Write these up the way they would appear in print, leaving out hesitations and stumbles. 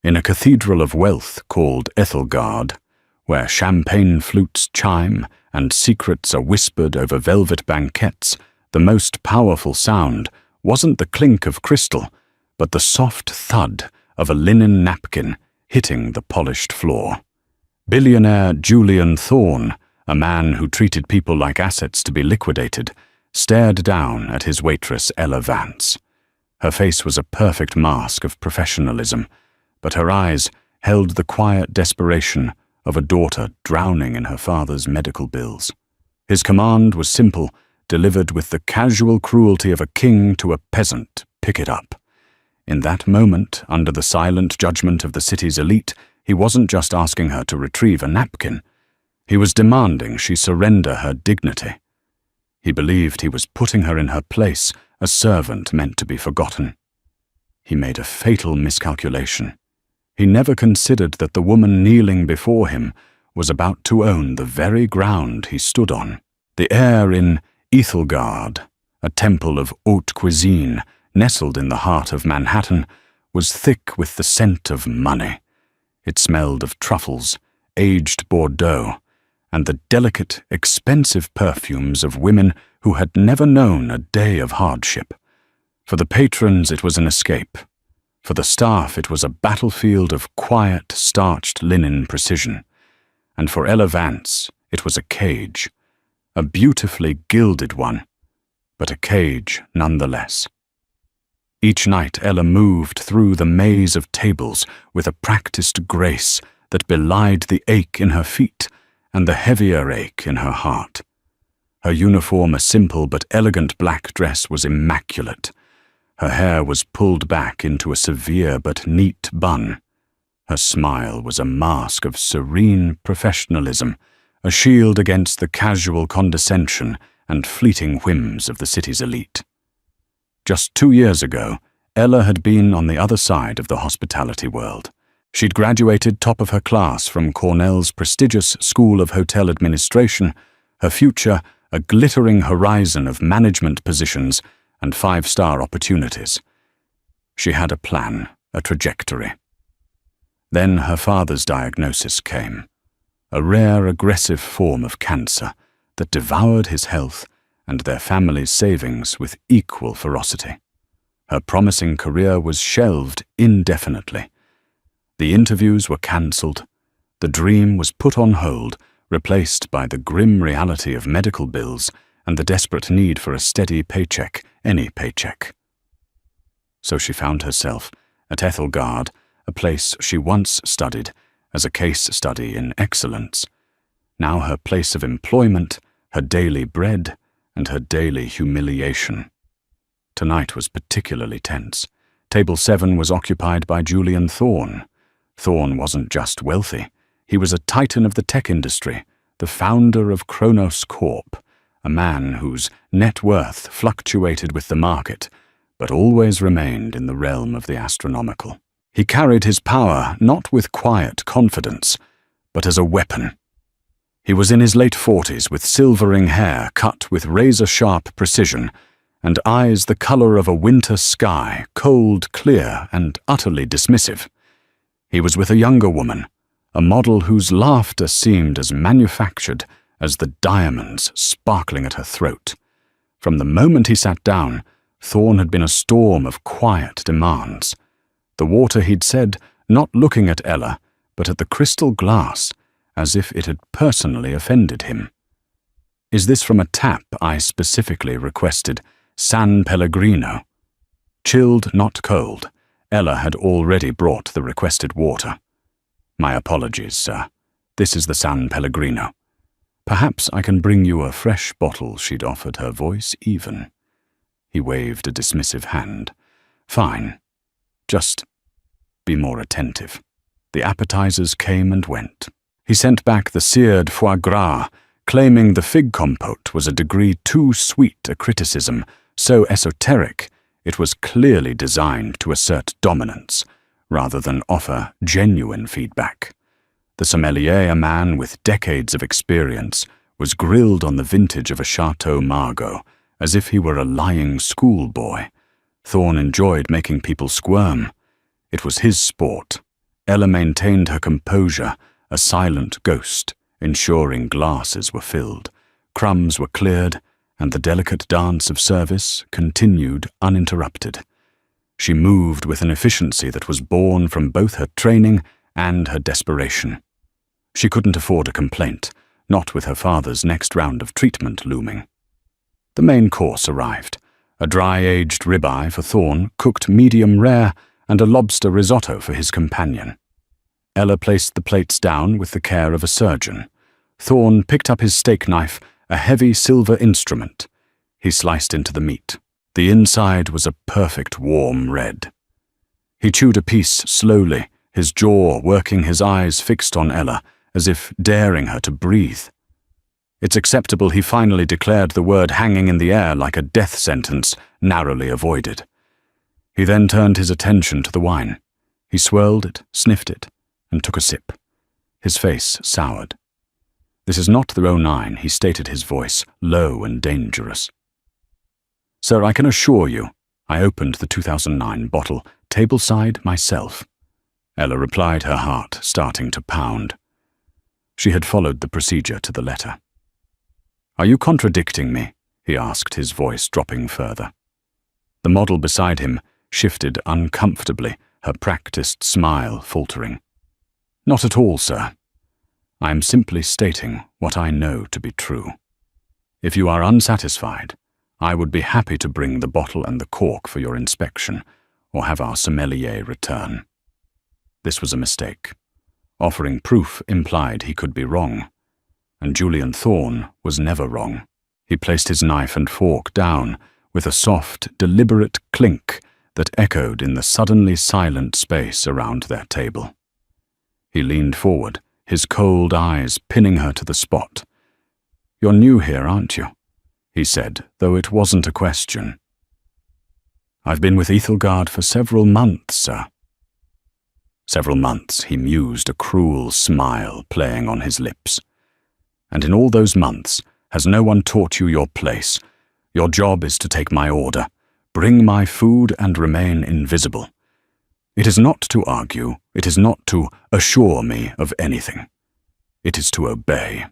In a cathedral of wealth called Ethelgard, where champagne flutes chime and secrets are whispered over velvet banquettes, the most powerful sound wasn't the clink of crystal, but the soft thud of a linen napkin hitting the polished floor. Billionaire Julian Thorne, a man who treated people like assets to be liquidated, stared down at his waitress Ella Vance. Her face was a perfect mask of professionalism, but her eyes held the quiet desperation of a daughter drowning in her father's medical bills. His command was simple, delivered with the casual cruelty of a king to a peasant. Pick it up. In that moment, under the silent judgment of the city's elite, he wasn't just asking her to retrieve a napkin. He was demanding she surrender her dignity. He believed he was putting her in her place, a servant meant to be forgotten. He made a fatal miscalculation. He never considered that the woman kneeling before him was about to own the very ground he stood on. The air in Ethelgard, a temple of haute cuisine nestled in the heart of Manhattan, was thick with the scent of money. It smelled of truffles, aged Bordeaux, and the delicate, expensive perfumes of women who had never known a day of hardship. For the patrons, it was an escape. For the staff, it was a battlefield of quiet, starched linen precision. And for Ella Vance, it was a cage. A beautifully gilded one, but a cage nonetheless. Each night Ella moved through the maze of tables with a practiced grace that belied the ache in her feet and the heavier ache in her heart. Her uniform, a simple but elegant black dress, was immaculate. Her hair was pulled back into a severe but neat bun. Her smile was a mask of serene professionalism, a shield against the casual condescension and fleeting whims of the city's elite. Just 2 years ago, Ella had been on the other side of the hospitality world. She'd graduated top of her class from Cornell's prestigious School of Hotel Administration, her future a glittering horizon of management positions and 5-star opportunities. She had a plan, a trajectory. Then her father's diagnosis came, a rare aggressive form of cancer that devoured his health and their family's savings with equal ferocity. Her promising career was shelved indefinitely. The interviews were cancelled. The dream was put on hold, replaced by the grim reality of medical bills and the desperate need for a steady paycheck, any paycheck. So she found herself at Ethelgard, a place she once studied as a case study in excellence. Now her place of employment, her daily bread, and her daily humiliation. Tonight was particularly tense. Table 7 was occupied by Julian Thorne. Thorne wasn't just wealthy. He was a titan of the tech industry, the founder of Kronos Corp, a man whose net worth fluctuated with the market, but always remained in the realm of the astronomical. He carried his power not with quiet confidence, but as a weapon. He was in his late 40s with silvering hair cut with razor-sharp precision and eyes the color of a winter sky, cold, clear, and utterly dismissive. He was with a younger woman, a model whose laughter seemed as manufactured as the diamonds sparkling at her throat. From the moment he sat down, Thorne had been a storm of quiet demands. The water, he'd said, not looking at Ella, but at the crystal glass, as if it had personally offended him. "Is this from a tap I specifically requested, San Pellegrino?" Chilled, not cold, Ella had already brought the requested water. "My apologies, sir. This is the San Pellegrino. Perhaps I can bring you a fresh bottle," she'd offered, her voice even. He waved a dismissive hand. "Fine. Just be more attentive." The appetizers came and went. He sent back the seared foie gras, claiming the fig compote was a degree too sweet a criticism, so esoteric it was clearly designed to assert dominance, rather than offer genuine feedback. The sommelier, a man with decades of experience, was grilled on the vintage of a Chateau Margaux, as if he were a lying schoolboy. Thorne enjoyed making people squirm. It was his sport, Ella maintained her composure, a silent ghost, ensuring glasses were filled, crumbs were cleared, and the delicate dance of service continued uninterrupted. She moved with an efficiency that was born from both her training and her desperation. She couldn't afford a complaint, not with her father's next round of treatment looming. The main course arrived, a dry-aged ribeye for Thorne, cooked medium rare, and a lobster risotto for his companion. Ella placed the plates down with the care of a surgeon. Thorne picked up his steak knife, a heavy silver instrument. He sliced into the meat. The inside was a perfect warm red. He chewed a piece slowly, his jaw working, his eyes fixed on Ella, as if daring her to breathe. "It's acceptable," he finally declared, the word hanging in the air like a death sentence, narrowly avoided. He then turned his attention to the wine. He swirled it, sniffed it, and took a sip. His face soured. "This is not the 09, he stated, his voice low and dangerous. "Sir, I can assure you," I opened the 2009 bottle, tableside myself. Ella replied, her heart starting to pound. She had followed the procedure to the letter. "Are you contradicting me?" he asked, his voice dropping further. The model beside him shifted uncomfortably, her practiced smile faltering. "Not at all, sir. I am simply stating what I know to be true. If you are unsatisfied, I would be happy to bring the bottle and the cork for your inspection, or have our sommelier return." This was a mistake. Offering proof implied he could be wrong, and Julian Thorne was never wrong. He placed his knife and fork down with a soft, deliberate clink that echoed in the suddenly silent space around their table. He leaned forward, his cold eyes pinning her to the spot. "You're new here, aren't you?" he said, though it wasn't a question. "I've been with Ethelgard for several months, sir." "Several months," he mused, a cruel smile playing on his lips. "And in all those months, has no one taught you your place? Your job is to take my order, bring my food, and remain invisible. It is not to argue, it is not to assure me of anything. It is to obey."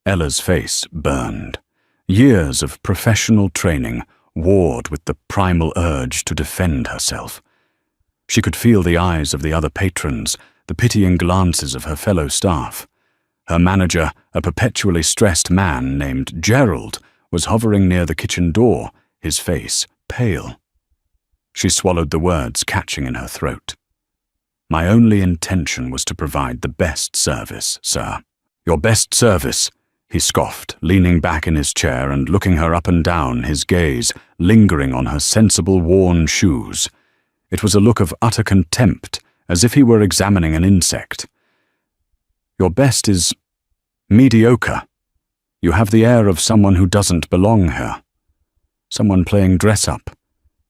Ella's face burned. Years of professional training warred with the primal urge to defend herself. She could feel the eyes of the other patrons, the pitying glances of her fellow staff. Her manager, a perpetually stressed man named Gerald, was hovering near the kitchen door, his face pale. She swallowed the words catching in her throat. "My only intention was to provide the best service, sir." "Your best service," he scoffed, leaning back in his chair and looking her up and down, his gaze lingering on her sensible worn shoes. It was a look of utter contempt, as if he were examining an insect. "Your best is mediocre. You have the air of someone who doesn't belong here. Someone playing dress-up."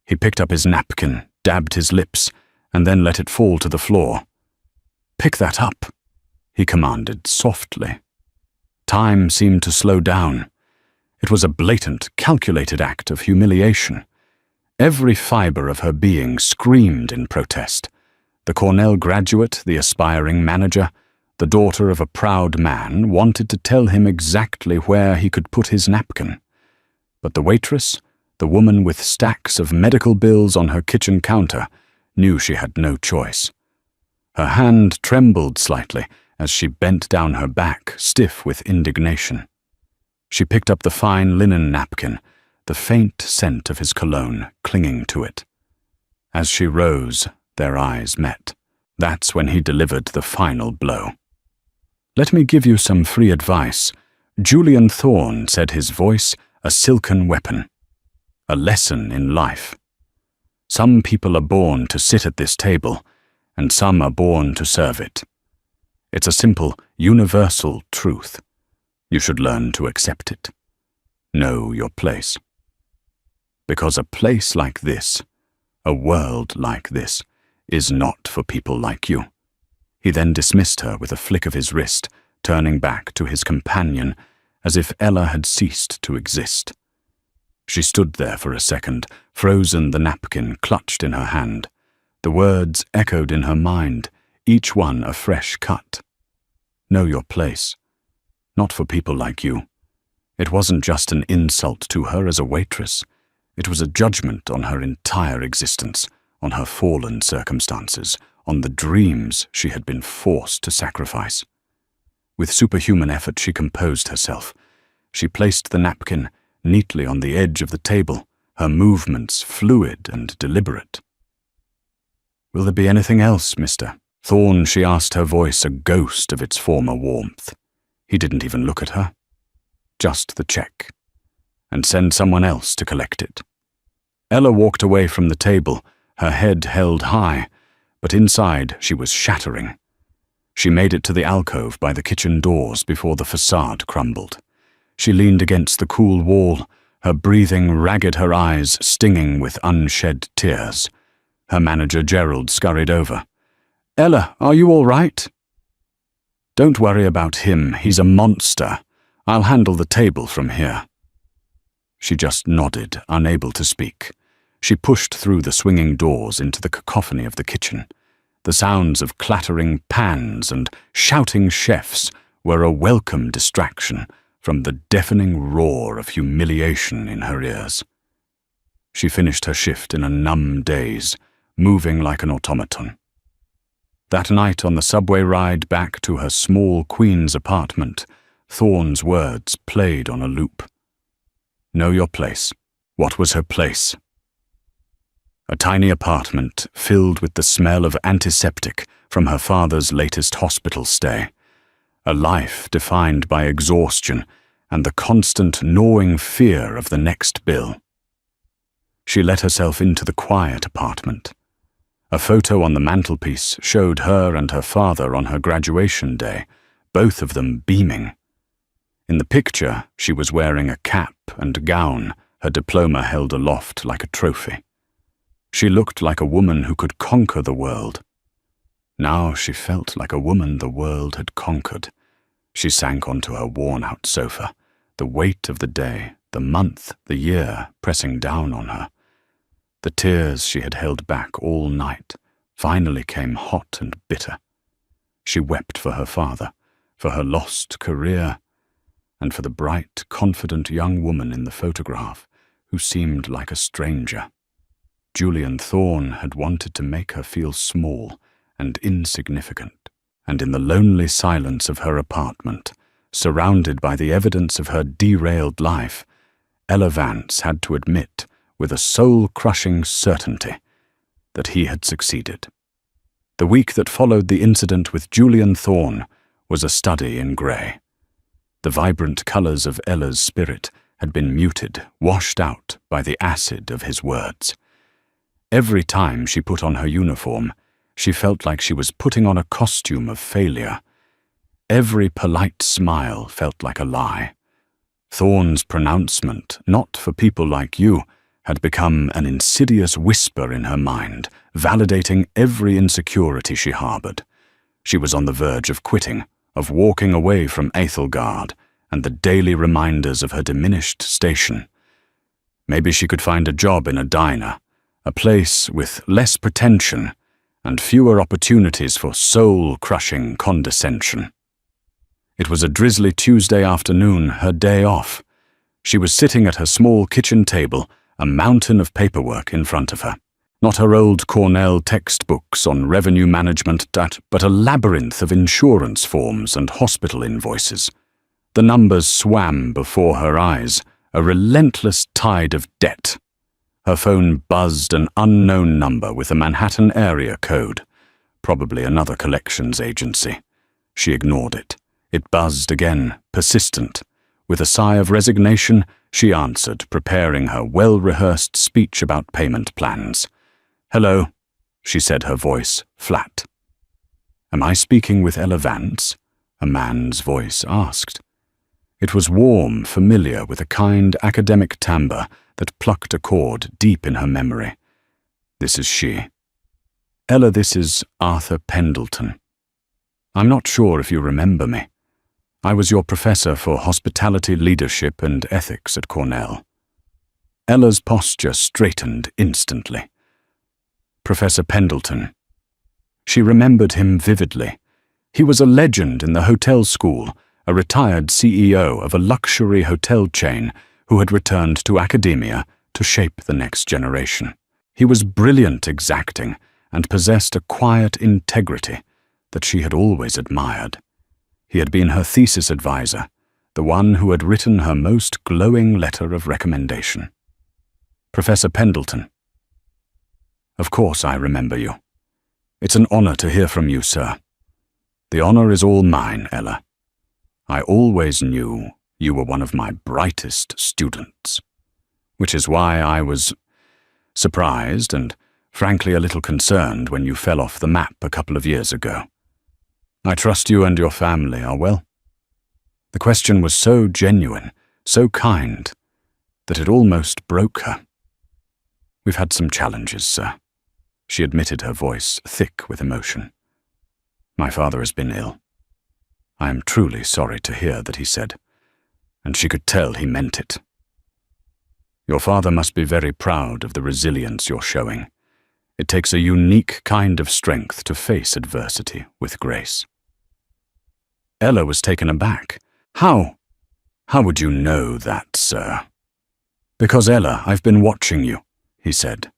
He picked up his napkin, dabbed his lips, and then let it fall to the floor. "Pick that up," he commanded softly. Time seemed to slow down. It was a blatant, calculated act of humiliation. Every fiber of her being screamed in protest. The Cornell graduate, the aspiring manager, the daughter of a proud man, wanted to tell him exactly where he could put his napkin. But the waitress, the woman with stacks of medical bills on her kitchen counter, knew she had no choice. Her hand trembled slightly as she bent down her back, stiff with indignation. She picked up the fine linen napkin, the faint scent of his cologne clinging to it. As she rose, their eyes met. That's when he delivered the final blow. "Let me give you some free advice," Julian Thorne said, his voice a silken weapon. "A lesson in life. Some people are born to sit at this table, and some are born to serve it. It's a simple, universal truth. You should learn to accept it. Know your place. Because a place like this, a world like this, is not for people like you." He then dismissed her with a flick of his wrist, turning back to his companion, as if Ella had ceased to exist. She stood there for a second, frozen, the napkin clutched in her hand. The words echoed in her mind, each one a fresh cut. Know your place. Not for people like you. It wasn't just an insult to her as a waitress. It was a judgment on her entire existence, on her fallen circumstances, on the dreams she had been forced to sacrifice. With superhuman effort, she composed herself. She placed the napkin neatly on the edge of the table, her movements fluid and deliberate. "Will there be anything else, mister?" Thorne, she asked, her voice a ghost of its former warmth. He didn't even look at her. Just the check. And send someone else to collect it. Ella walked away from the table, her head held high, but inside she was shattering. She made it to the alcove by the kitchen doors before the facade crumbled. She leaned against the cool wall, her breathing ragged, her eyes stinging with unshed tears. Her manager, Gerald, scurried over. "Ella, are you all right?" "Don't worry about him, he's a monster. I'll handle the table from here." She just nodded, unable to speak. She pushed through the swinging doors into the cacophony of the kitchen. The sounds of clattering pans and shouting chefs were a welcome distraction from the deafening roar of humiliation in her ears. She finished her shift in a numb daze, moving like an automaton. That night on the subway ride back to her small Queens apartment, Thorne's words played on a loop. Know your place. What was her place? A tiny apartment filled with the smell of antiseptic from her father's latest hospital stay. A life defined by exhaustion and the constant gnawing fear of the next bill. She let herself into the quiet apartment. A photo on the mantelpiece showed her and her father on her graduation day, both of them beaming. In the picture, she was wearing a cap and gown, her diploma held aloft like a trophy. She looked like a woman who could conquer the world. Now she felt like a woman the world had conquered. She sank onto her worn-out sofa, the weight of the day, the month, the year pressing down on her. The tears she had held back all night finally came hot and bitter. She wept for her father, for her lost career, and for the bright, confident young woman in the photograph who seemed like a stranger. Julian Thorne had wanted to make her feel small and insignificant, and in the lonely silence of her apartment, surrounded by the evidence of her derailed life, Ella Vance had to admit with a soul-crushing certainty that he had succeeded. The week that followed the incident with Julian Thorne was a study in grey. The vibrant colours of Ella's spirit had been muted, washed out by the acid of his words. Every time she put on her uniform, she felt like she was putting on a costume of failure. Every polite smile felt like a lie. Thorne's pronouncement, "not for people like you," had become an insidious whisper in her mind, validating every insecurity she harboured. She was on the verge of quitting, of walking away from Æthelgard and the daily reminders of her diminished station. Maybe she could find a job in a diner, a place with less pretension and fewer opportunities for soul-crushing condescension. It was a drizzly Tuesday afternoon, her day off. She was sitting at her small kitchen table, a mountain of paperwork in front of her. Not her old Cornell textbooks on revenue management, but a labyrinth of insurance forms and hospital invoices. The numbers swam before her eyes, a relentless tide of debt. Her phone buzzed an unknown number with a Manhattan area code, probably another collections agency. She ignored it. It buzzed again, persistent. With a sigh of resignation, she answered, preparing her well-rehearsed speech about payment plans. "Hello," she said, her voice flat. "Am I speaking with Ella Vance?" a man's voice asked. It was warm, familiar, with a kind academic timbre that plucked a chord deep in her memory. "This is she." "Ella, this is Arthur Pendleton. I'm not sure if you remember me. I was your professor for hospitality leadership and ethics at Cornell." Ella's posture straightened instantly. "Professor Pendleton. She remembered him vividly. He was a legend in the hotel school, a retired CEO of a luxury hotel chain who had returned to academia to shape the next generation. He was brilliant exacting and possessed a quiet integrity that she had always admired. He had been her thesis advisor, the one who had written her most glowing letter of recommendation. Professor Pendleton. Of course I remember you. It's an honor to hear from you, sir. The honor is all mine, Ella. I always knew you were one of my brightest students, which is why I was surprised and frankly a little concerned when you fell off the map a couple of years ago. I trust you and your family are well. The question was so genuine, so kind, that it almost broke her. We've had some challenges, sir. She admitted, her voice thick with emotion. My father has been ill. I am truly sorry to hear that, he said, and she could tell he meant it. Your father must be very proud of the resilience you're showing. It takes a unique kind of strength to face adversity with grace. Ella was taken aback. How would you know that, sir? Because, Ella, I've been watching you, he said,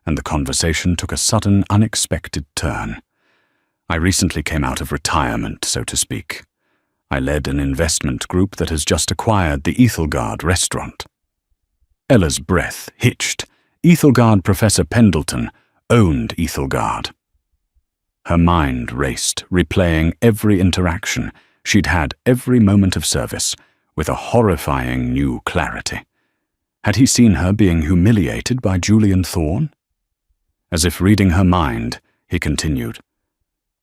and the conversation took a sudden, unexpected turn. I recently came out of retirement, so to speak. I led an investment group that has just acquired the Ethelgard restaurant. Ella's breath hitched. Ethelgard Professor Pendleton owned Ethelgard. Her mind raced, replaying every interaction. She'd had every moment of service, with a horrifying new clarity. Had he seen her being humiliated by Julian Thorne? As if reading her mind, he continued,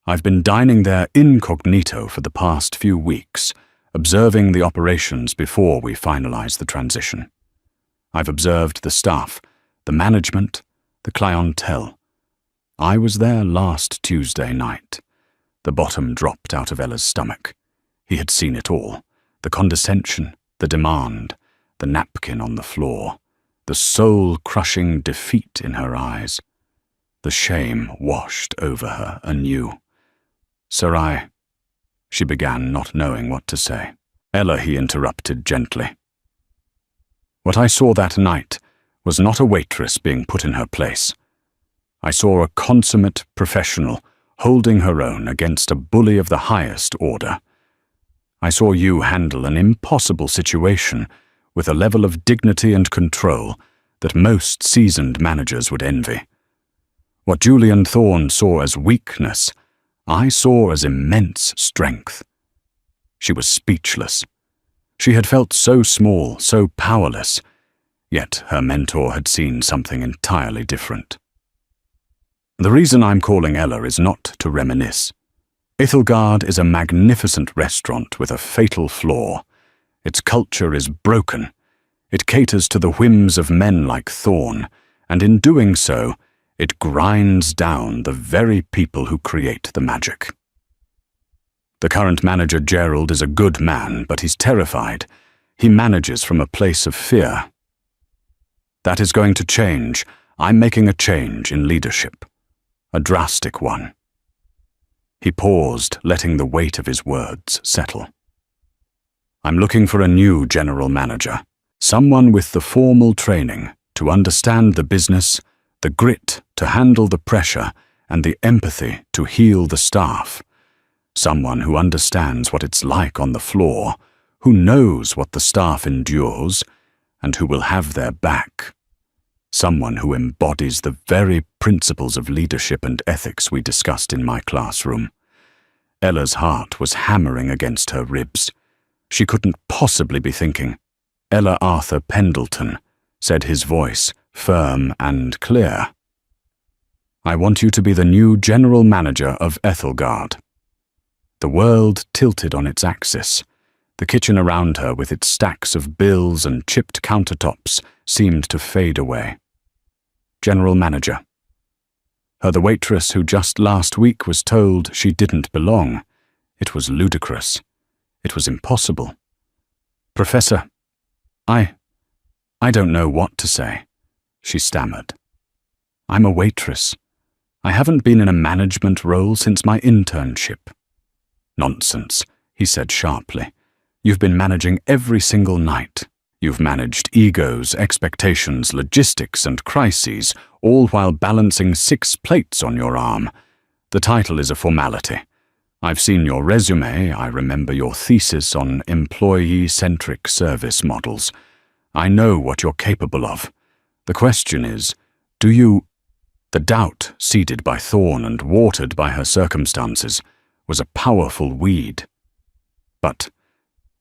I've been dining there incognito for the past few weeks, observing the operations before we finalize the transition. I've observed the staff, the management, the clientele. I was there last Tuesday night. The bottom dropped out of Ella's stomach. He had seen it all, the condescension, the demand, the napkin on the floor, the soul-crushing defeat in her eyes. The shame washed over her anew. Sir, she began, not knowing what to say. Ella, he interrupted gently. What I saw that night was not a waitress being put in her place. I saw a consummate professional holding her own against a bully of the highest order. I saw you handle an impossible situation with a level of dignity and control that most seasoned managers would envy. What Julian Thorne saw as weakness, I saw as immense strength. She was speechless. She had felt so small, so powerless, yet her mentor had seen something entirely different. The reason I'm calling Ella is not to reminisce. Ethelgard is a magnificent restaurant with a fatal flaw. Its culture is broken. It caters to the whims of men like Thorne, and in doing so, it grinds down the very people who create the magic. The current manager, Gerald, is a good man, but he's terrified. He manages from a place of fear. That is going to change. I'm making a change in leadership. A drastic one. He paused, letting the weight of his words settle. I'm looking for a new general manager, someone with the formal training to understand the business, the grit to handle the pressure, and the empathy to heal the staff. Someone who understands what it's like on the floor, who knows what the staff endures, and who will have their back. Someone who embodies the very principles of leadership and ethics we discussed in my classroom. Ella's heart was hammering against her ribs. She couldn't possibly be thinking. Ella Arthur Pendleton, said his voice, firm and clear. I want you to be the new general manager of Ethelgard. The world tilted on its axis. The kitchen around her, with its stacks of bills and chipped countertops, seemed to fade away. General manager. Her the waitress who just last week was told she didn't belong. It was ludicrous. It was impossible. Professor, I don't know what to say, she stammered. I'm a waitress. I haven't been in a management role since my internship." "Nonsense," he said sharply. "You've been managing every single night. You've managed egos, expectations, logistics, and crises, all while balancing 6 plates on your arm. The title is a formality. I've seen your resume, I remember your thesis on employee-centric service models. I know what you're capable of. The question is, do you—" The doubt, seeded by Thorn and watered by her circumstances, was a powerful weed. "But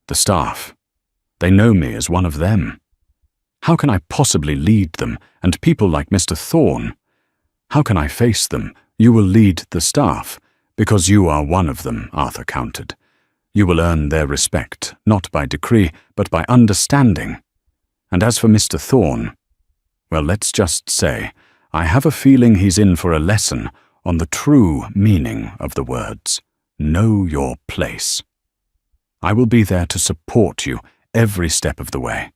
the staff, they know me as one of them. How can I possibly lead them, and people like Mr. Thorn? How can I face them? You will lead the staff, because you are one of them," Arthur countered. "You will earn their respect, not by decree, but by understanding. And as for Mr. Thorn, well, let's just say, I have a feeling he's in for a lesson on the true meaning of the words. Know your place. I will be there to support you every step of the way.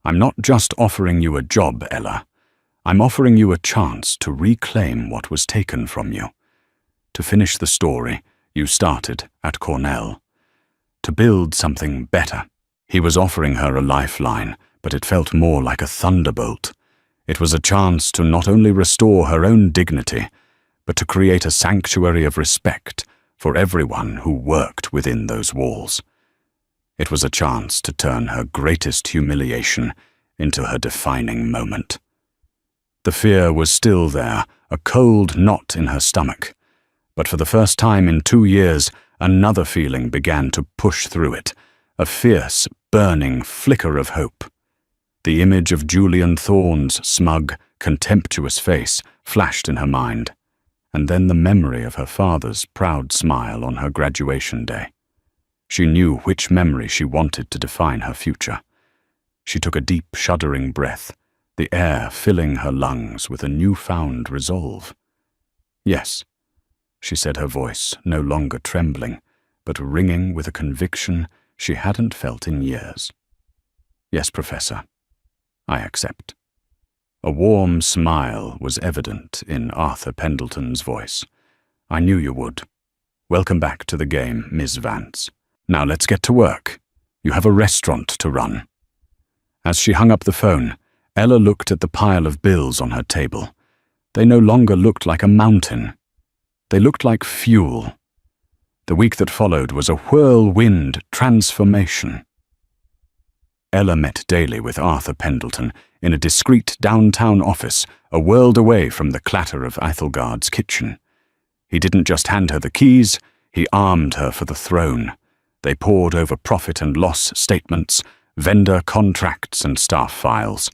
I'm not just offering you a job, Ella. I'm offering you a chance to reclaim what was taken from you. To finish the story you started at Cornell. To build something better." He was offering her a lifeline, but it felt more like a thunderbolt. It was a chance to not only restore her own dignity, but to create a sanctuary of respect for everyone who worked within those walls. It was a chance to turn her greatest humiliation into her defining moment. The fear was still there, a cold knot in her stomach, but for the first time in 2 years, another feeling began to push through it, a fierce, burning flicker of hope. The image of Julian Thorne's smug, contemptuous face flashed in her mind, and then the memory of her father's proud smile on her graduation day. She knew which memory she wanted to define her future. She took a deep, shuddering breath, the air filling her lungs with a newfound resolve. "Yes," she said, her voice no longer trembling, but ringing with a conviction she hadn't felt in years. "Yes, Professor. I accept." A warm smile was evident in Arthur Pendleton's voice. "I knew you would. Welcome back to the game, Miss Vance. Now let's get to work. You have a restaurant to run." As she hung up the phone, Ella looked at the pile of bills on her table. They no longer looked like a mountain. They looked like fuel. The week that followed was a whirlwind transformation. Ella met daily with Arthur Pendleton in a discreet downtown office a world away from the clatter of Æthelgard's kitchen. He didn't just hand her the keys, he armed her for the throne. They pored over profit and loss statements, vendor contracts and staff files.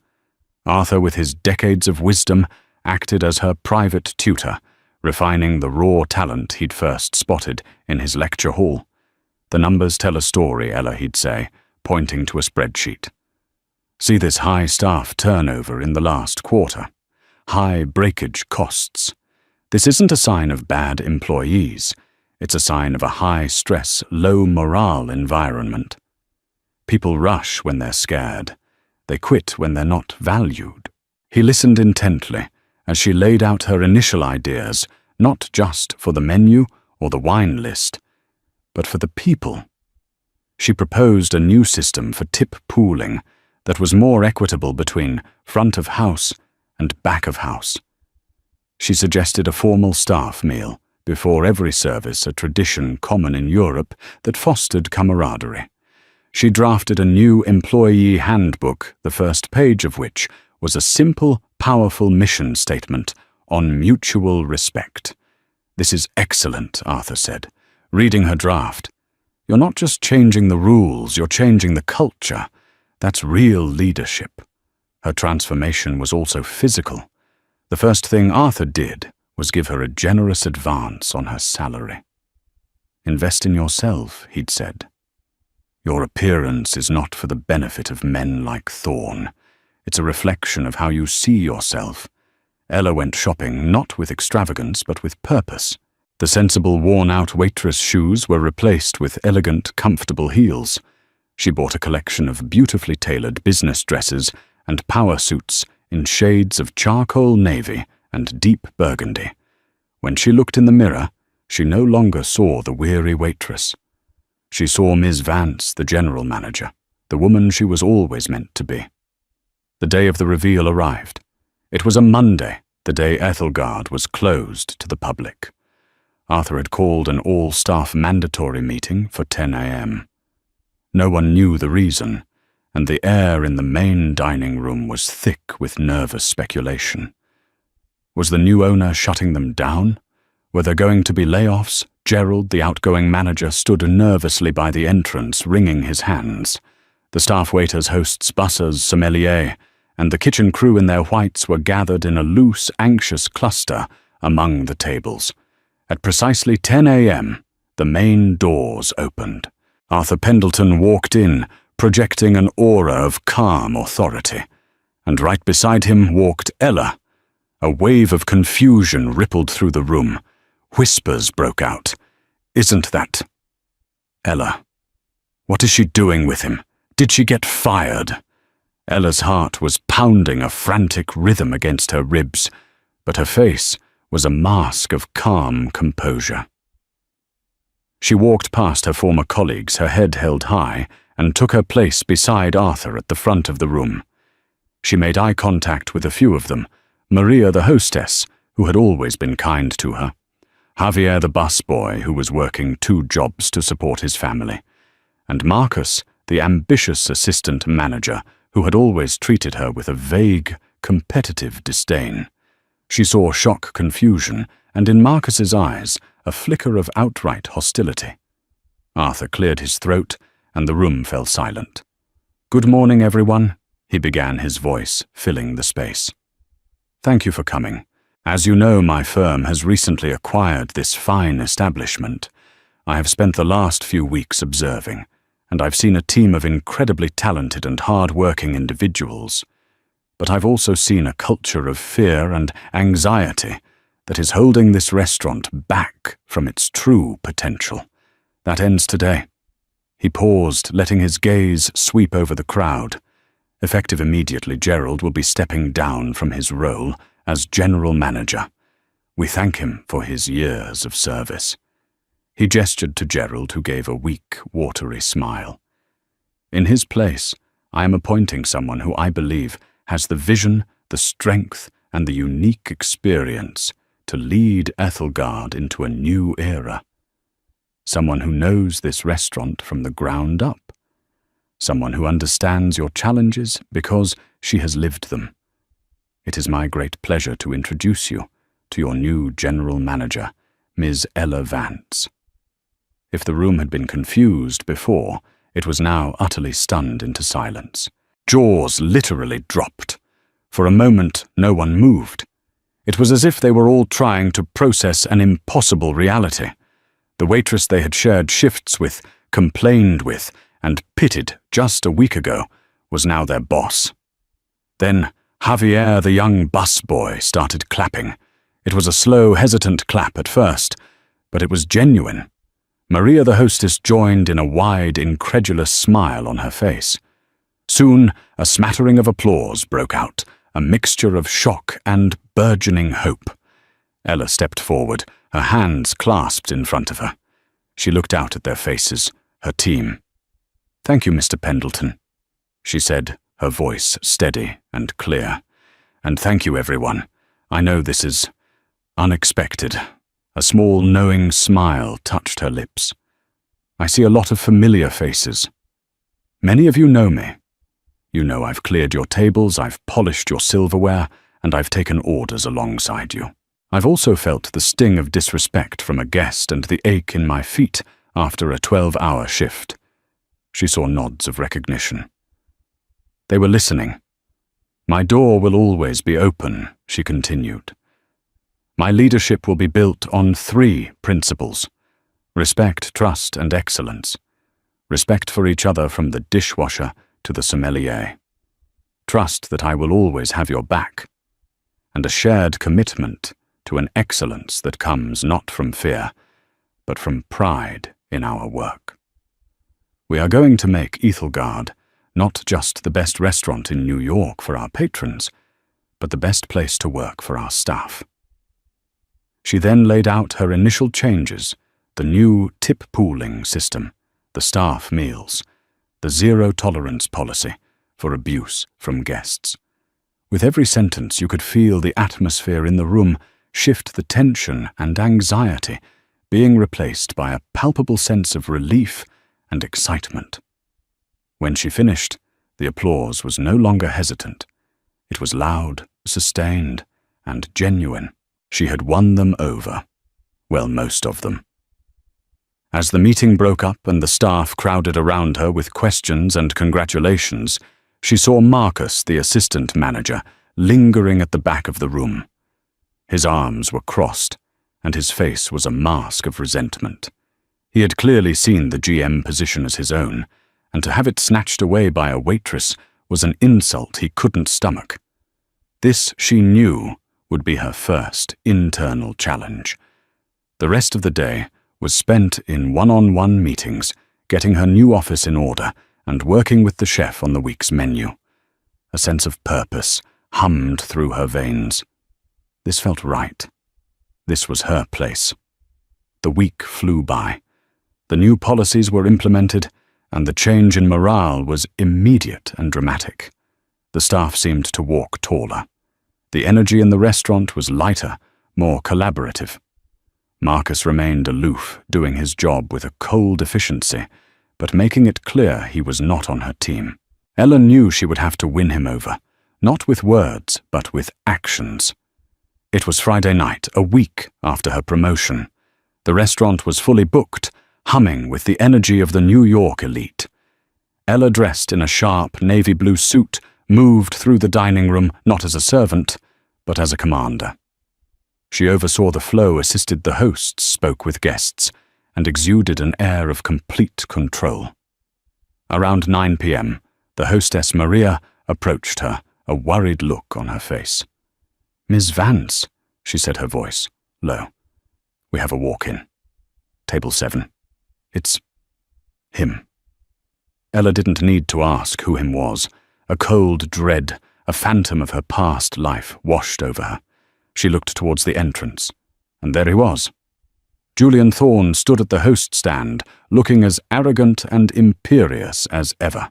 Arthur, with his decades of wisdom, acted as her private tutor, refining the raw talent he'd first spotted in his lecture hall. "The numbers tell a story, Ella," he'd say, pointing to a spreadsheet. "See this high staff turnover in the last quarter. High breakage costs. This isn't a sign of bad employees. It's a sign of a high-stress, low-morale environment. People rush when they're scared. They quit when they're not valued." He listened intently as she laid out her initial ideas, not just for the menu or the wine list, but for the people. She proposed a new system for tip pooling that was more equitable between front of house and back of house. She suggested a formal staff meal before every service, a tradition common in Europe that fostered camaraderie. She drafted a new employee handbook, the first page of which was a simple, powerful mission statement on mutual respect. "This is excellent," Arthur said, reading her draft. "You're not just changing the rules, you're changing the culture. That's real leadership." Her transformation was also physical. The first thing Arthur did was give her a generous advance on her salary. "Invest in yourself," he'd said. "Your appearance is not for the benefit of men like Thorn. It's a reflection of how you see yourself." Ella went shopping not with extravagance but with purpose. The sensible, worn-out waitress shoes were replaced with elegant, comfortable heels. She bought a collection of beautifully tailored business dresses and power suits in shades of charcoal navy and deep burgundy. When she looked in the mirror, she no longer saw the weary waitress. She saw Ms. Vance, the general manager, the woman she was always meant to be. The day of the reveal arrived. It was a Monday, the day Ethelgard was closed to the public. Arthur had called an all-staff mandatory meeting for 10 a.m. No one knew the reason, and the air in the main dining room was thick with nervous speculation. Was the new owner shutting them down? Were there going to be layoffs? Gerald, the outgoing manager, stood nervously by the entrance, wringing his hands. The staff waiters, hosts, bussers, sommelier, and the kitchen crew in their whites were gathered in a loose, anxious cluster among the tables. At precisely 10 a.m., the main doors opened. Arthur Pendleton walked in, projecting an aura of calm authority, and right beside him walked Ella. A wave of confusion rippled through the room. Whispers broke out. "Isn't that Ella? What is she doing with him? Did she get fired?" Ella's heart was pounding a frantic rhythm against her ribs, but her face was a mask of calm composure. She walked past her former colleagues, her head held high, and took her place beside Arthur at the front of the room. She made eye contact with a few of them: Maria, the hostess, who had always been kind to her; Javier, the busboy, who was working 2 jobs to support his family; and Marcus, the ambitious assistant manager, who had always treated her with a vague, competitive disdain. She saw shock, confusion, and in Marcus's eyes, a flicker of outright hostility. Arthur cleared his throat, and the room fell silent. "Good morning, everyone," he began, his voice filling the space. "Thank you for coming. As you know, my firm has recently acquired this fine establishment. I have spent the last few weeks observing, and I've seen a team of incredibly talented and hard-working individuals. But I've also seen a culture of fear and anxiety that is holding this restaurant back from its true potential. That ends today." He paused, letting his gaze sweep over the crowd. Effective immediately, Gerald will be stepping down from his role as general manager. We thank him for his years of service. He gestured to Gerald, who gave a weak, watery smile. "In his place, I am appointing someone who I believe has the vision, the strength, and the unique experience to lead Ethelgard into a new era. Someone who knows this restaurant from the ground up. Someone who understands your challenges because she has lived them. It is my great pleasure to introduce you to your new general manager, Ms. Ella Vance." If the room had been confused before, it was now utterly stunned into silence. Jaws literally dropped. For a moment, no one moved. It was as if they were all trying to process an impossible reality. The waitress they had shared shifts with, complained with, and pitied just a week ago was now their boss. Then Javier, the young busboy, started clapping. It was a slow, hesitant clap at first, but it was genuine. Maria, the hostess, joined in a wide, incredulous smile on her face. Soon, a smattering of applause broke out, a mixture of shock and burgeoning hope. Ella stepped forward, her hands clasped in front of her. She looked out at their faces, her team. "Thank you, Mr. Pendleton," she said, her voice steady and clear. "And thank you, everyone. I know this is unexpected." A small, knowing smile touched her lips. "I see a lot of familiar faces. Many of you know me. You know I've cleared your tables, I've polished your silverware, and I've taken orders alongside you. I've also felt the sting of disrespect from a guest and the ache in my feet after a 12-hour shift." She saw nods of recognition. They were listening. "My door will always be open," she continued. "My leadership will be built on 3 principles: respect, trust, and excellence. Respect for each other from the dishwasher to the sommelier. Trust that I will always have your back. And a shared commitment to an excellence that comes not from fear, but from pride in our work. We are going to make Ethelgard not just the best restaurant in New York for our patrons, but the best place to work for our staff." She then laid out her initial changes, the new tip pooling system, the staff meals, the zero-tolerance policy for abuse from guests. With every sentence, you could feel the atmosphere in the room shift, the tension and anxiety being replaced by a palpable sense of relief and excitement. When she finished, the applause was no longer hesitant. It was loud, sustained, and genuine. She had won them over. Well, most of them. As the meeting broke up and the staff crowded around her with questions and congratulations, she saw Marcus, the assistant manager, lingering at the back of the room. His arms were crossed, and his face was a mask of resentment. He had clearly seen the GM position as his own, and to have it snatched away by a waitress was an insult he couldn't stomach. This, she knew, would be her first internal challenge. The rest of the day was spent in one-on-one meetings, getting her new office in order and working with the chef on the week's menu. A sense of purpose hummed through her veins. This felt right. This was her place. The week flew by. The new policies were implemented, and the change in morale was immediate and dramatic. The staff seemed to walk taller. The energy in the restaurant was lighter, more collaborative. Marcus remained aloof, doing his job with a cold efficiency, but making it clear he was not on her team. Ella knew she would have to win him over, not with words, but with actions. It was Friday night, a week after her promotion. The restaurant was fully booked, humming with the energy of the New York elite. Ella, dressed in a sharp navy blue suit, moved through the dining room not as a servant, but as a commander. She oversaw the flow, assisted the hosts, spoke with guests, and exuded an air of complete control. Around 9 p.m., the hostess Maria approached her, a worried look on her face. "Miss Vance," she said, her voice low. "We have a walk-in. Table 7. It's him." Ella didn't need to ask who him was. A cold dread, a phantom of her past life, washed over her. She looked towards the entrance, and there he was. Julian Thorne stood at the host stand, looking as arrogant and imperious as ever.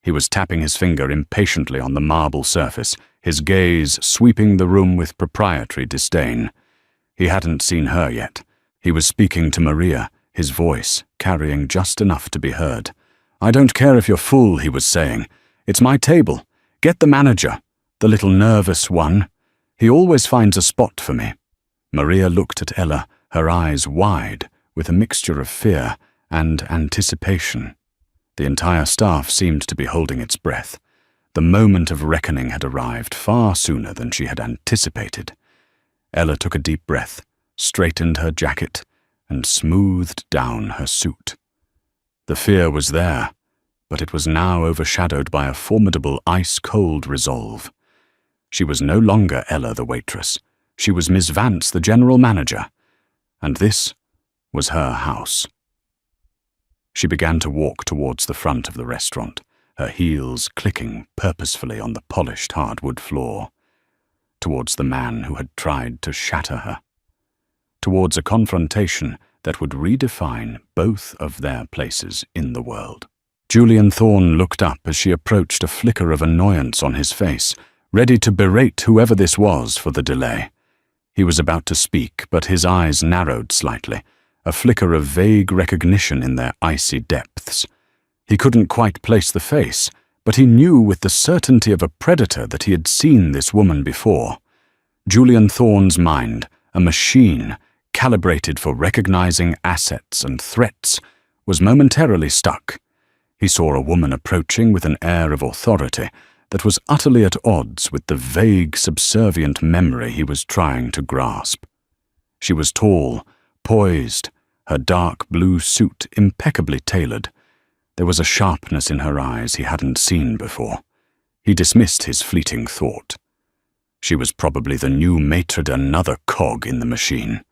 He was tapping his finger impatiently on the marble surface, his gaze sweeping the room with proprietary disdain. He hadn't seen her yet. He was speaking to Maria, his voice carrying just enough to be heard. "I don't care if you're full," he was saying. "It's my table. Get the manager, the little nervous one. He always finds a spot for me." Maria looked at Ella, her eyes wide, with a mixture of fear and anticipation. The entire staff seemed to be holding its breath. The moment of reckoning had arrived far sooner than she had anticipated. Ella took a deep breath, straightened her jacket, and smoothed down her suit. The fear was there, but it was now overshadowed by a formidable ice-cold resolve. She was no longer Ella the waitress. She was Miss Vance, the general manager, and this was her house. She began to walk towards the front of the restaurant, her heels clicking purposefully on the polished hardwood floor, towards the man who had tried to shatter her, towards a confrontation that would redefine both of their places in the world. Julian Thorne looked up as she approached, a flicker of annoyance on his face, ready to berate whoever this was for the delay. He was about to speak, but his eyes narrowed slightly, a flicker of vague recognition in their icy depths. He couldn't quite place the face, but he knew with the certainty of a predator that he had seen this woman before. Julian Thorne's mind, a machine calibrated for recognizing assets and threats, was momentarily stuck. He saw a woman approaching with an air of authority that was utterly at odds with the vague, subservient memory he was trying to grasp. She was tall, poised, her dark blue suit impeccably tailored. There was a sharpness in her eyes he hadn't seen before. He dismissed his fleeting thought. She was probably the new maitre d', another cog in the machine.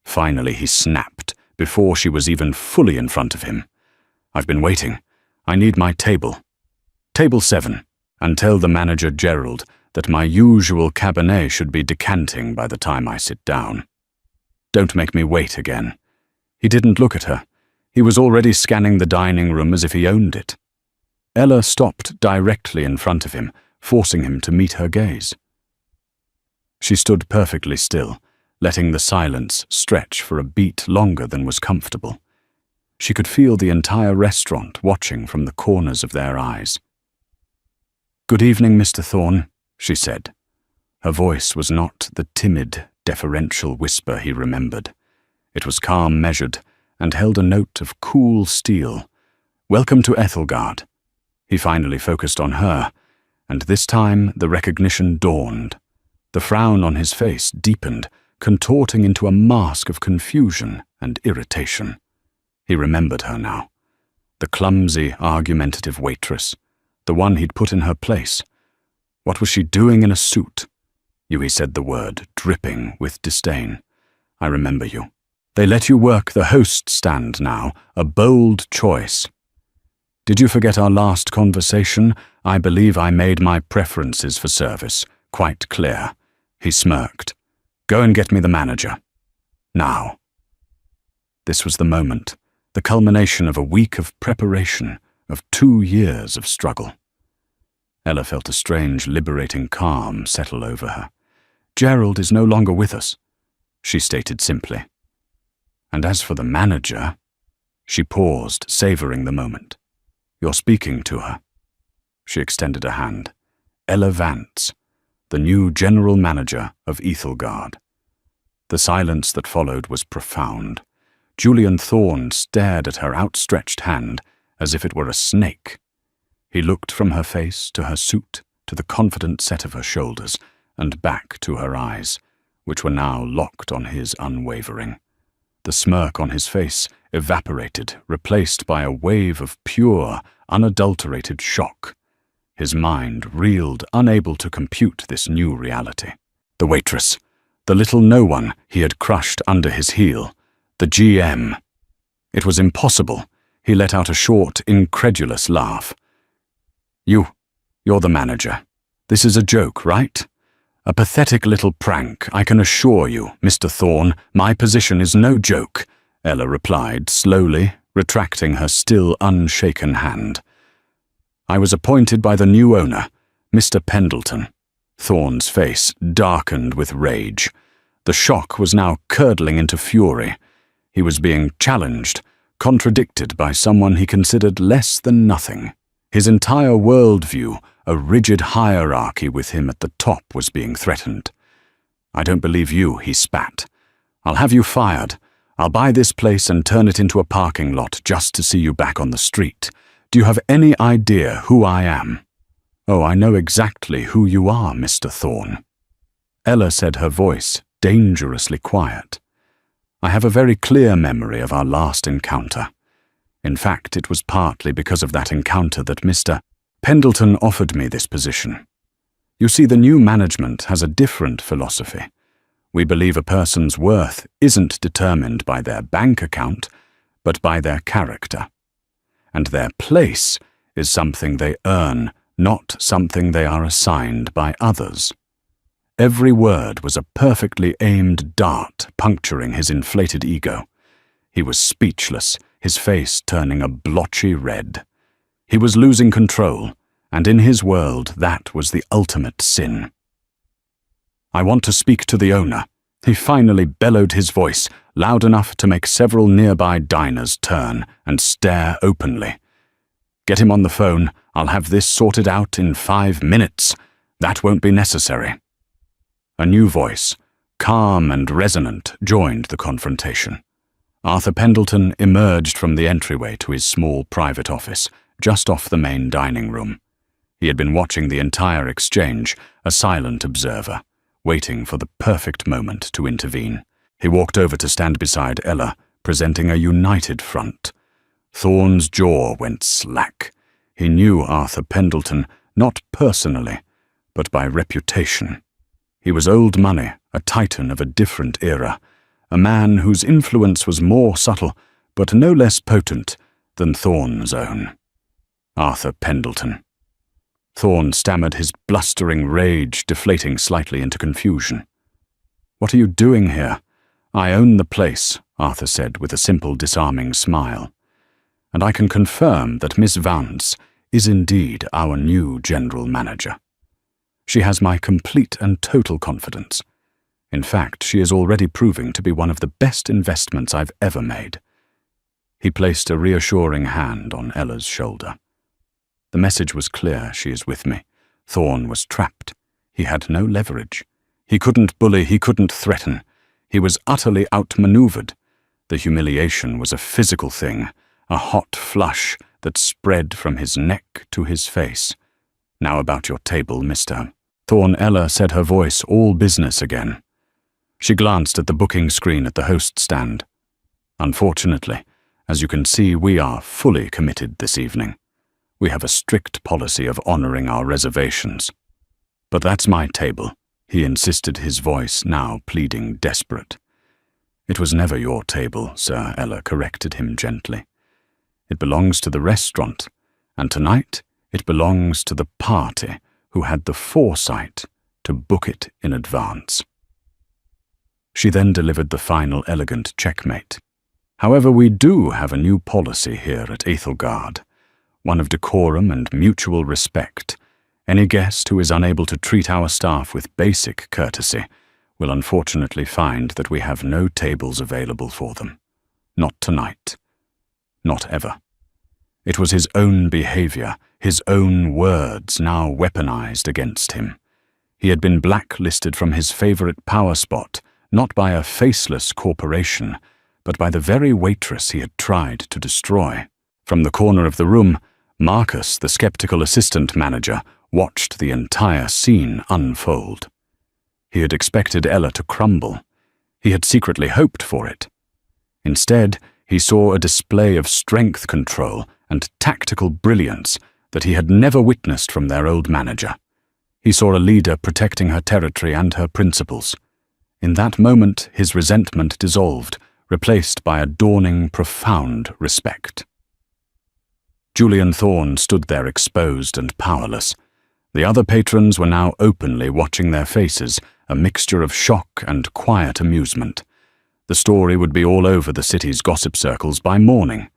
Finally he snapped, before she was even fully in front of him. "I've been waiting. I need my table. Table 7, and tell the manager Gerald that my usual Cabernet should be decanting by the time I sit down." Don't make me wait again." He didn't look at her. He was already scanning the dining room as if he owned it. Ella stopped directly in front of him, forcing him to meet her gaze. She stood perfectly still, letting the silence stretch for a beat longer than was comfortable. She could feel the entire restaurant watching from the corners of their eyes. "Good evening, Mr. Thorne," she said. Her voice was not the timid, deferential whisper he remembered. It was calm, measured, and held a note of cool steel. "Welcome to Ethelgard." He finally focused on her, and this time the recognition dawned. The frown on his face deepened, contorting into a mask of confusion and irritation. He remembered her now. The clumsy, argumentative waitress, the one he'd put in her place. What was she doing in a suit? "You," he said the word, dripping with disdain. "I remember you. They let you work the host stand now, a bold choice. Did you forget our last conversation? I believe I made my preferences for service quite clear." He smirked. "Go and get me the manager. Now." This was the moment, the culmination of a week of preparation, of 2 years of struggle. Ella felt a strange, liberating calm settle over her. "Gerald is no longer with us," she stated simply. "And as for the manager," she paused, savoring the moment. "You're speaking to her." She extended a hand. Ella Vance, the new general manager of Ethelgard. The silence that followed was profound. Julian Thorne stared at her outstretched hand as if it were a snake. He looked from her face to her suit, to the confident set of her shoulders, and back to her eyes, which were now locked on his unwavering. The smirk on his face evaporated, replaced by a wave of pure, unadulterated shock. His mind reeled, unable to compute this new reality. The waitress, the little no-one he had crushed under his heel, the GM. It was impossible. He let out a short, incredulous laugh. You're the manager. This is a joke, right? A pathetic little prank, I can assure you, Mr. Thorne. My position is no joke," Ella replied, slowly, retracting her still unshaken hand. "I was appointed by the new owner, Mr. Pendleton." Thorne's face darkened with rage. The shock was now curdling into fury. He was being challenged, contradicted by someone he considered less than nothing. His entire worldview, a rigid hierarchy with him at the top, was being threatened. "I don't believe you," he spat. "I'll have you fired. I'll buy this place and turn it into a parking lot just to see you back on the street. Do you have any idea who I am?" "Oh, I know exactly who you are, Mr. Thorne." Ella said, her voice dangerously quiet. "I have a very clear memory of our last encounter. In fact, it was partly because of that encounter that Mr. Pendleton offered me this position. You see, the new management has a different philosophy. We believe a person's worth isn't determined by their bank account, but by their character. And their place is something they earn, not something they are assigned by others." Every word was a perfectly aimed dart puncturing his inflated ego. He was speechless, his face turning a blotchy red. He was losing control, and in his world that was the ultimate sin. "I want to speak to the owner." He finally bellowed his voice, loud enough to make several nearby diners turn and stare openly. "Get him on the phone. I'll have this sorted out in 5 minutes. That won't be necessary." A new voice, calm and resonant, joined the confrontation. Arthur Pendleton emerged from the entryway to his small private office, just off the main dining room. He had been watching the entire exchange, a silent observer, waiting for the perfect moment to intervene. He walked over to stand beside Ella, presenting a united front. Thorne's jaw went slack. He knew Arthur Pendleton, not personally, but by reputation. He was old money, a titan of a different era, a man whose influence was more subtle, but no less potent, than Thorne's own. Arthur Pendleton. Thorne stammered, his blustering rage deflating slightly into confusion. "What are you doing here? "I own the place," Arthur said with a simple, disarming smile. "And I can confirm that Miss Vance is indeed our new general manager. She has my complete and total confidence. In fact, she is already proving to be one of the best investments I've ever made." He placed a reassuring hand on Ella's shoulder. The message was clear: she is with me. Thorne was trapped. He had no leverage. He couldn't bully, he couldn't threaten. He was utterly outmaneuvered. The humiliation was a physical thing, a hot flush that spread from his neck to his face. "Now about your table, mister." Thorne. Ella said, her voice all business again. She glanced at the booking screen at the host stand. "Unfortunately, as you can see, we are fully committed this evening. We have a strict policy of honoring our reservations." "But that's my table," he insisted, his voice now pleading desperate. "It was never your table, sir," Ella corrected him gently. "It belongs to the restaurant, and tonight it belongs to the party who had the foresight to book it in advance." She then delivered the final elegant checkmate. "However, we do have a new policy here at Ethelgard, one of decorum and mutual respect. Any guest who is unable to treat our staff with basic courtesy will unfortunately find that we have no tables available for them. Not tonight. Not ever." It was his own behavior, his own words now weaponized against him. He had been blacklisted from his favorite power spot, not by a faceless corporation, but by the very waitress he had tried to destroy. From the corner of the room, Marcus, the skeptical assistant manager, watched the entire scene unfold. He had expected Ella to crumble. He had secretly hoped for it. Instead, he saw a display of strength control and tactical brilliance that he had never witnessed from their old manager. He saw a leader protecting her territory and her principles. In that moment, his resentment dissolved, replaced by a dawning, profound respect. Julian Thorne stood there exposed and powerless. The other patrons were now openly watching their faces, a mixture of shock and quiet amusement. The story would be all over the city's gossip circles by morning.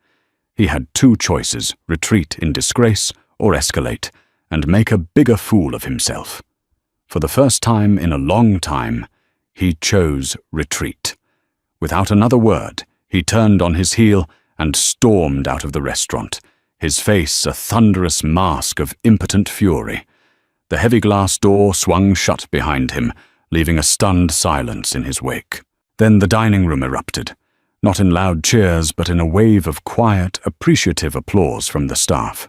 He had two choices: retreat in disgrace or escalate, and make a bigger fool of himself. For the first time in a long time, he chose retreat. Without another word, he turned on his heel and stormed out of the restaurant, his face a thunderous mask of impotent fury. The heavy glass door swung shut behind him, leaving a stunned silence in his wake. Then the dining room erupted, not in loud cheers, but in a wave of quiet, appreciative applause from the staff.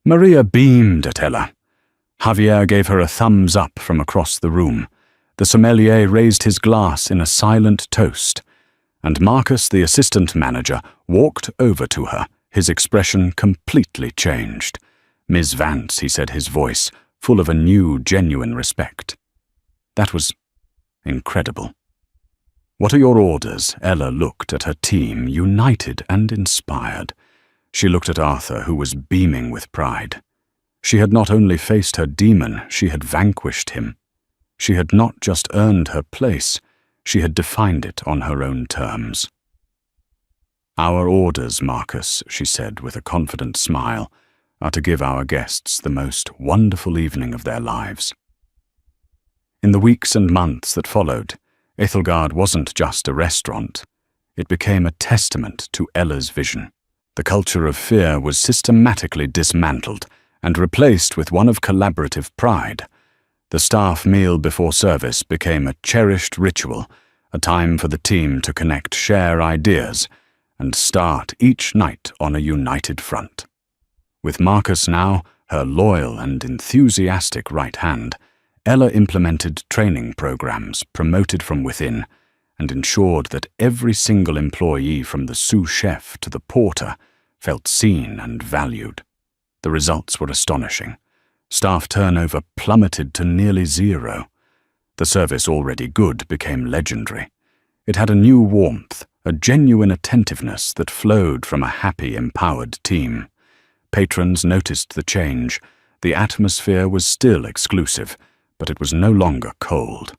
Maria beamed at Ella. Javier gave her a thumbs up from across the room. The sommelier raised his glass in a silent toast, and Marcus, the assistant manager, walked over to her, his expression completely changed. "Miss Vance," he said, his voice full of a new, genuine respect. "That was incredible." "What are your orders?" Ella looked at her team, united and inspired. She looked at Arthur, who was beaming with pride. She had not only faced her demon, she had vanquished him. She had not just earned her place, she had defined it on her own terms. "Our orders, Marcus," she said with a confident smile, "are to give our guests the most wonderful evening of their lives." In the weeks and months that followed, Ethelgard wasn't just a restaurant. It became a testament to Ella's vision. The culture of fear was systematically dismantled and replaced with one of collaborative pride. The staff meal before service became a cherished ritual, a time for the team to connect, share ideas, and start each night on a united front. With Marcus now, her loyal and enthusiastic right hand, Ella implemented training programs promoted from within and ensured that every single employee from the sous chef to the porter felt seen and valued. The results were astonishing. Staff turnover plummeted to nearly zero. The service, already good, became legendary. It had a new warmth, a genuine attentiveness that flowed from a happy, empowered team. Patrons noticed the change. The atmosphere was still exclusive, but it was no longer cold.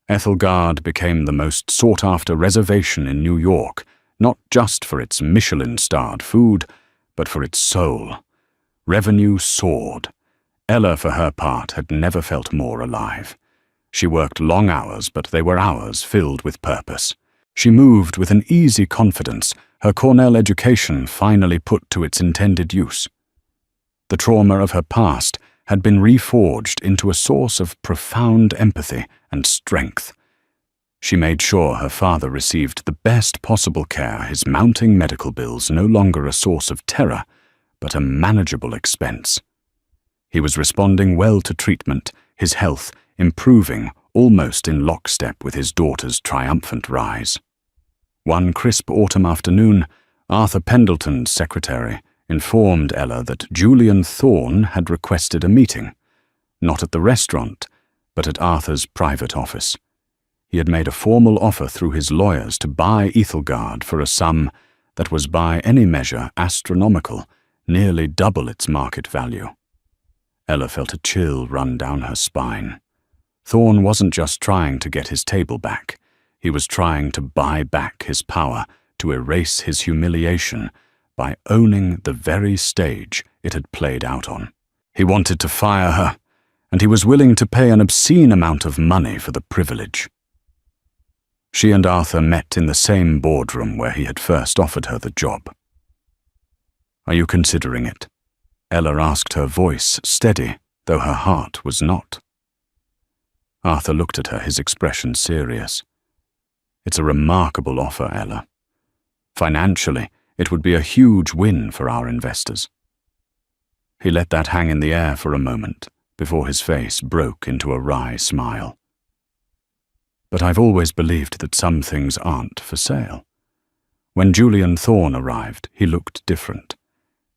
Ethelgard became the most sought-after reservation in New York, not just for its Michelin-starred food, but for its soul. Revenue soared. Ella, for her part, had never felt more alive. She worked long hours, but they were hours filled with purpose. She moved with an easy confidence, her Cornell education finally put to its intended use. The trauma of her past had been reforged into a source of profound empathy and strength. She made sure her father received the best possible care, his mounting medical bills no longer a source of terror, but a manageable expense. He was responding well to treatment, his health improving almost in lockstep with his daughter's triumphant rise. One crisp autumn afternoon, Arthur Pendleton's secretary informed Ella that Julian Thorne had requested a meeting, not at the restaurant, but at Arthur's private office. He had made a formal offer through his lawyers to buy Ethelgard for a sum that was by any measure astronomical, nearly double its market value. Ella felt a chill run down her spine. Thorne wasn't just trying to get his table back. He was trying to buy back his power, to erase his humiliation, by owning the very stage it had played out on. He wanted to fire her, and he was willing to pay an obscene amount of money for the privilege. She and Arthur met in the same boardroom where he had first offered her the job. "Are you considering it?" Ella asked, her voice steady, though her heart was not. Arthur looked at her, his expression serious. "It's a remarkable offer, Ella. Financially, it would be a huge win for our investors." He let that hang in the air for a moment before his face broke into a wry smile. "But I've always believed that some things aren't for sale." When Julian Thorne arrived, he looked different.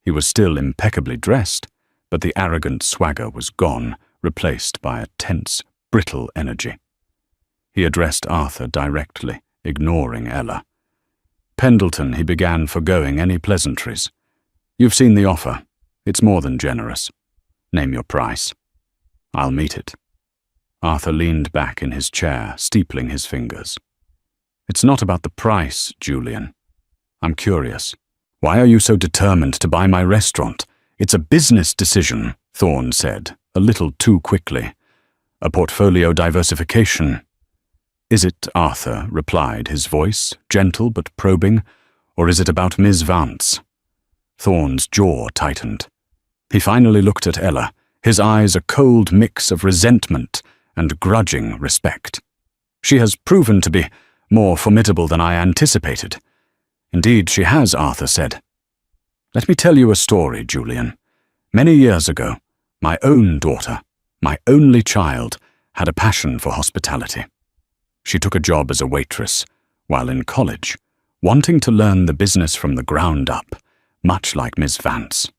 He was still impeccably dressed, but the arrogant swagger was gone, replaced by a tense, brittle energy. He addressed Arthur directly, ignoring Ella. "Pendleton," he began, forgoing any pleasantries. "You've seen the offer. It's more than generous. Name your price. I'll meet it." Arthur leaned back in his chair, steepling his fingers. "It's not about the price, Julian. I'm curious. Why are you so determined to buy my restaurant? It's a business decision," Thorne said, a little too quickly. "A portfolio diversification." "Is it, Arthur," replied, his voice gentle but probing, "or is it about Miss Vance?" Thorne's jaw tightened. He finally looked at Ella, his eyes a cold mix of resentment and grudging respect. "She has proven to be more formidable than I anticipated." "Indeed she has," Arthur said. "Let me tell you a story, Julian. Many years ago, my own daughter, my only child, had a passion for hospitality. She took a job as a waitress while in college, wanting to learn the business from the ground up, much like Miss Vance.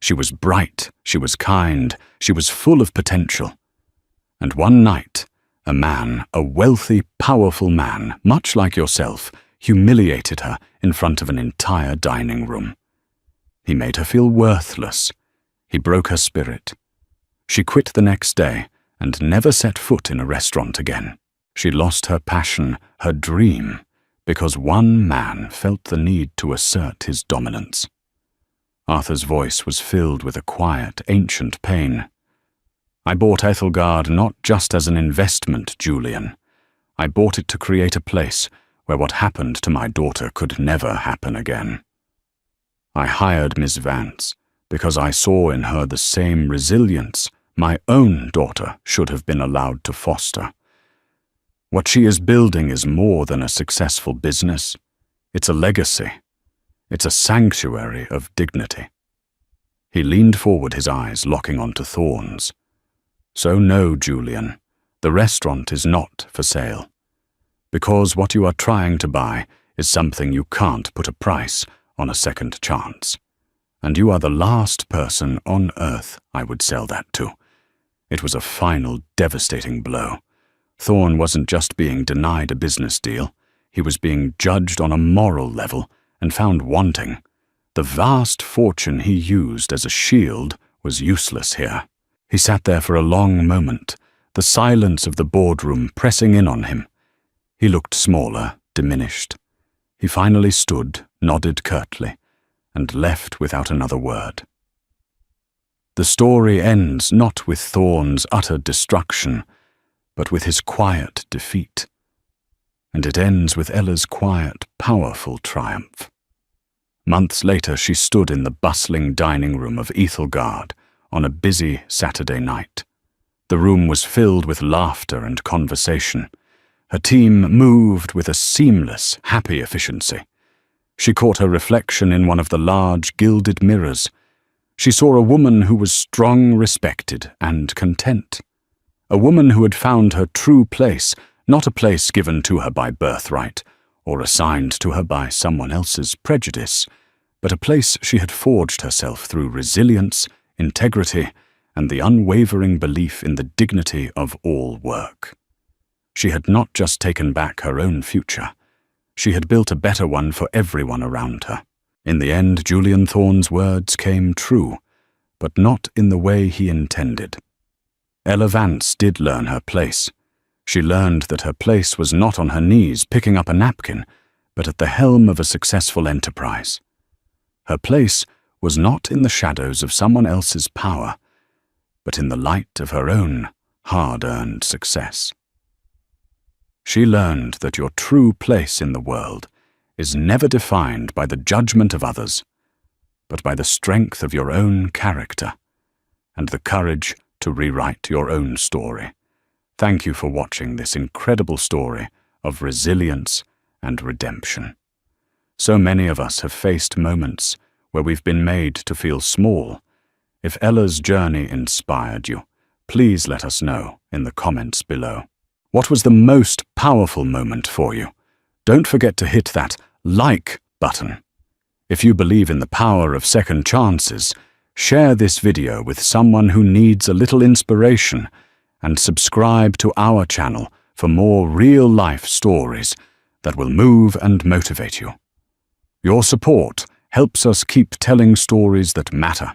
She was bright, she was kind, she was full of potential. And one night, a man, a wealthy, powerful man, much like yourself, humiliated her in front of an entire dining room. He made her feel worthless. He broke her spirit. She quit the next day and never set foot in a restaurant again. She lost her passion, her dream, because one man felt the need to assert his dominance." Arthur's voice was filled with a quiet, ancient pain. "I bought Ethelgard not just as an investment, Julian. I bought it to create a place where what happened to my daughter could never happen again. I hired Miss Vance because I saw in her the same resilience my own daughter should have been allowed to foster. What she is building is more than a successful business. It's a legacy. It's a sanctuary of dignity." He leaned forward, his eyes locking onto Thorne's. "So no, Julian, the restaurant is not for sale. Because what you are trying to buy is something you can't put a price on a second chance. And you are the last person on earth I would sell that to." It was a final, devastating blow. Thorne wasn't just being denied a business deal. He was being judged on a moral level and found wanting. The vast fortune he used as a shield was useless here. He sat there for a long moment, the silence of the boardroom pressing in on him. He looked smaller, diminished. He finally stood, nodded curtly, and left without another word. The story ends not with Thorne's utter destruction, but with his quiet defeat. And it ends with Ella's quiet, powerful triumph. Months later, she stood in the bustling dining room of Ethelgard on a busy Saturday night. The room was filled with laughter and conversation. Her team moved with a seamless, happy efficiency. She caught her reflection in one of the large, gilded mirrors. She saw a woman who was strong, respected, and content. A woman who had found her true place, not a place given to her by birthright, or assigned to her by someone else's prejudice, but a place she had forged herself through resilience, integrity, and the unwavering belief in the dignity of all work. She had not just taken back her own future. She had built a better one for everyone around her. In the end, Julian Thorne's words came true, but not in the way he intended. Ella Vance did learn her place. She learned that her place was not on her knees picking up a napkin, but at the helm of a successful enterprise. Her place was not in the shadows of someone else's power, but in the light of her own hard-earned success. She learned that your true place in the world is never defined by the judgment of others, but by the strength of your own character and the courage to rewrite your own story. Thank you for watching this incredible story of resilience and redemption. So many of us have faced moments where we've been made to feel small. If Ella's journey inspired you, please let us know in the comments below. What was the most powerful moment for you? Don't forget to hit that like button. If you believe in the power of second chances, share this video with someone who needs a little inspiration, and subscribe to our channel for more real-life stories that will move and motivate you. Your support helps us keep telling stories that matter.